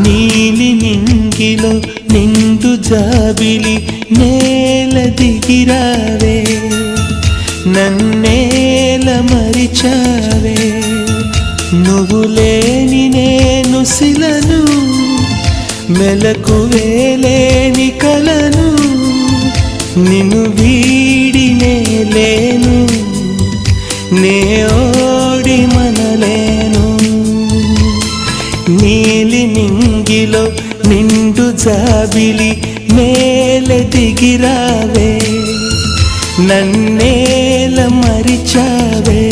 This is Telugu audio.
నీలి నింగిలో నిండు జాబిలి నేల దిగిరావే నన్నేల మరిచావే నువ్వు లేని నేను శిలను మెలకువే లేని కలను నిన్ను వీడినే లేను నే ఓడి మనలేను నీలి నింగిలో నిండు జాబిలి మేలె దిగిరావే నన్నేల మరిచావే